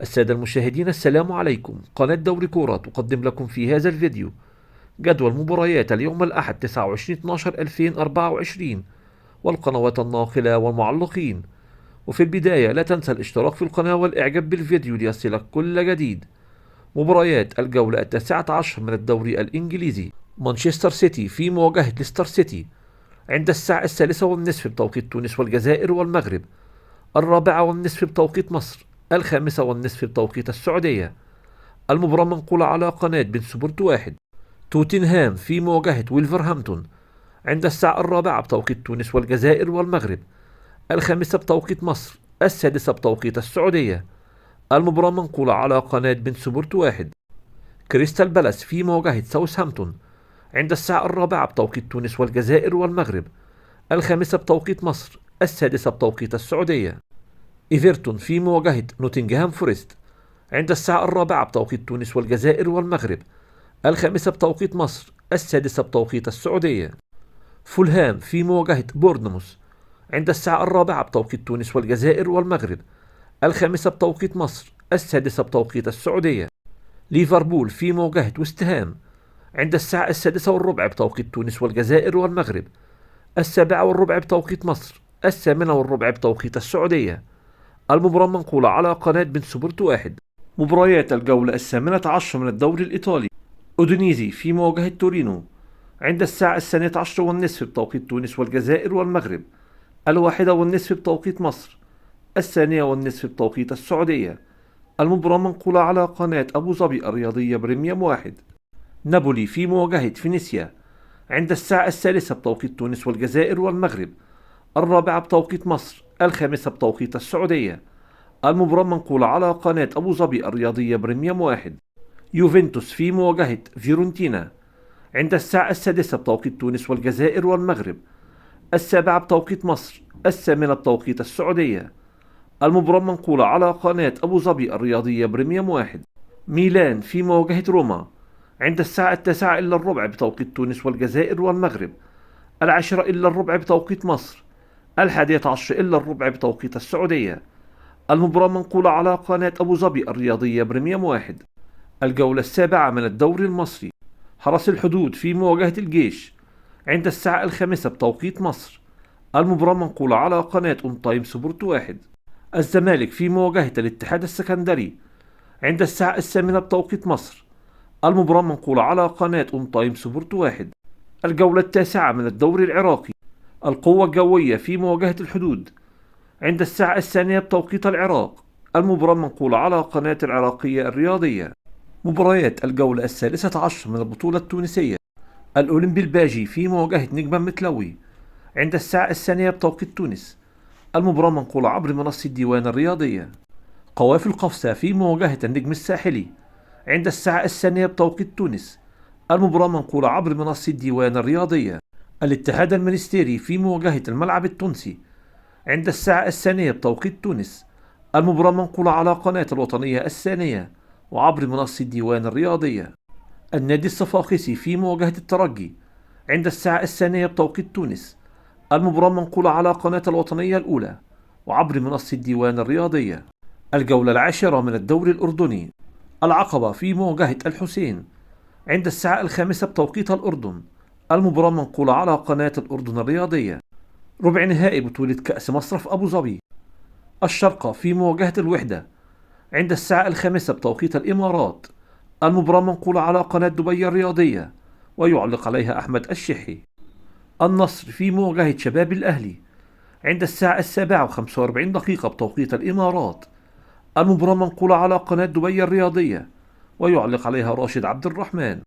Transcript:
السادة المشاهدين، السلام عليكم. قناة دوري كورة تقدم لكم في هذا الفيديو جدول مباريات اليوم الأحد 29/12/2024 والقنوات الناقلة والمعلقين. وفي البداية لا تنسى الاشتراك في القناة والإعجاب بالفيديو ليصلك كل جديد. مباريات الجولة 19 من الدوري الإنجليزي: مانشستر سيتي في مواجهة ليستر سيتي عند الساعة 1:30 بتوقيت تونس والجزائر والمغرب، 4:30 بتوقيت مصر، 5:30 بتوقيت السعودية. المباراة منقولة على قناة بين سبورت واحد. توتنهام في مواجهة ويلفرهامبتون عند الساعة 4 بتوقيت تونس والجزائر والمغرب، 5 بتوقيت مصر، 6 بتوقيت السعودية. المباراة منقولة على قناة بين سبورت واحد. كريستال بالاس في مواجهة ساوثهامبتون عند الساعة 4 بتوقيت تونس والجزائر والمغرب، 5 بتوقيت مصر، 6 بتوقيت السعودية. إيفرتون في مواجهة نوتنغهام فورست عند الساعة 4 بتوقيت تونس والجزائر والمغرب، 5 بتوقيت مصر، 6 بتوقيت السعودية. فولهام في مواجهة بورنموث عند الساعة 4 بتوقيت تونس والجزائر والمغرب، 5 بتوقيت مصر، 6 بتوقيت السعودية. ليفربول في مواجهة ويست هام عند الساعة 6:15 بتوقيت تونس والجزائر والمغرب، 7:15 بتوقيت مصر، 8:15 بتوقيت السعودية. المباراة منقولة على قناة بين سبورت واحد. مباريات الجولة 18 من الدوري الإيطالي: أودينيزي في مواجهة تورينو عند الساعة 12:30 بتوقيت تونس والجزائر والمغرب، 1:30 بتوقيت مصر، 2:30 بتوقيت السعودية. المباراة منقولة على قناة أبو ظبي الرياضية بريميوم واحد. نابولي في مواجهة فينيسيا عند الساعة 3 بتوقيت تونس والجزائر والمغرب، 4 بتوقيت مصر، 5 بتوقيت السعودية. المباراة منقولة على قناة أبو ظبي الرياضية بريميوم واحد. يوفنتوس في مواجهة فيورنتينا عند الساعة 6 بتوقيت تونس والجزائر والمغرب، 7 بتوقيت مصر، 8 بتوقيت السعودية. المباراة منقولة على قناة أبو ظبي الرياضية بريميوم واحد. ميلان في مواجهة روما عند الساعة 9:15 بتوقيت تونس والجزائر والمغرب، 10:15 بتوقيت مصر، 11:15 بتوقيت السعودية. المباراة منقولة على قناة أبو ظبي الرياضية بريميوم واحد. الجولة 7 من الدوري المصري: حرس الحدود في مواجهة الجيش عند الساعة 5 بتوقيت مصر، المباراة منقولة على قناة أون تايم سبورت واحد. الزمالك في مواجهة الاتحاد السكندري عند الساعة 8 بتوقيت مصر، المباراة منقولة على قناة أون تايم سبورت واحد. الجولة 9 من الدوري العراقي: القوة الجوية في مواجهة الحدود عند الساعة 2 بتوقيت العراق، المباراة منقولة على قناة العراقية الرياضية. مباريات الجولة 13 من البطولة التونسية: الأولمبي الباجي في مواجهة نجم متلوي عند الساعة 2 بتوقيت تونس، المباراة منقولة عبر منصة الديوان الرياضية. قوافل قفصة في مواجهة النجم الساحلي عند الساعة 2 بتوقيت تونس، المباراة منقولة عبر منصة الديوان الرياضية. الاتحاد المنستيري في مواجهة الملعب التونسي عند الساعة 2 بتوقيت تونس، المباراة منقولة على قناة الوطنية الثانية وعبر منصة الديوان الرياضية. النادي الصفاقسي في مواجهة الترجي عند الساعة 2 بتوقيت تونس، المباراة منقولة على قناة الوطنية الأولى وعبر منصة الديوان الرياضية. الجولة 10 من الدوري الأردني: العقبة في مواجهة الحسين عند الساعة 5 بتوقيت الأردن، المباراة منقولة على قناة الأردن الرياضية. ربع نهائي بطولة كأس مصرف أبو ظبي: الشرقة في مواجهة الوحدة عند الساعة 5 بتوقيت الإمارات، المباراة منقولة على قناة دبي الرياضية ويعلق عليها أحمد الشحي. النصر في مواجهة شباب الأهلي عند الساعة 7:45 بتوقيت الإمارات، المباراة منقولة على قناة دبي الرياضية ويعلق عليها راشد عبد الرحمن.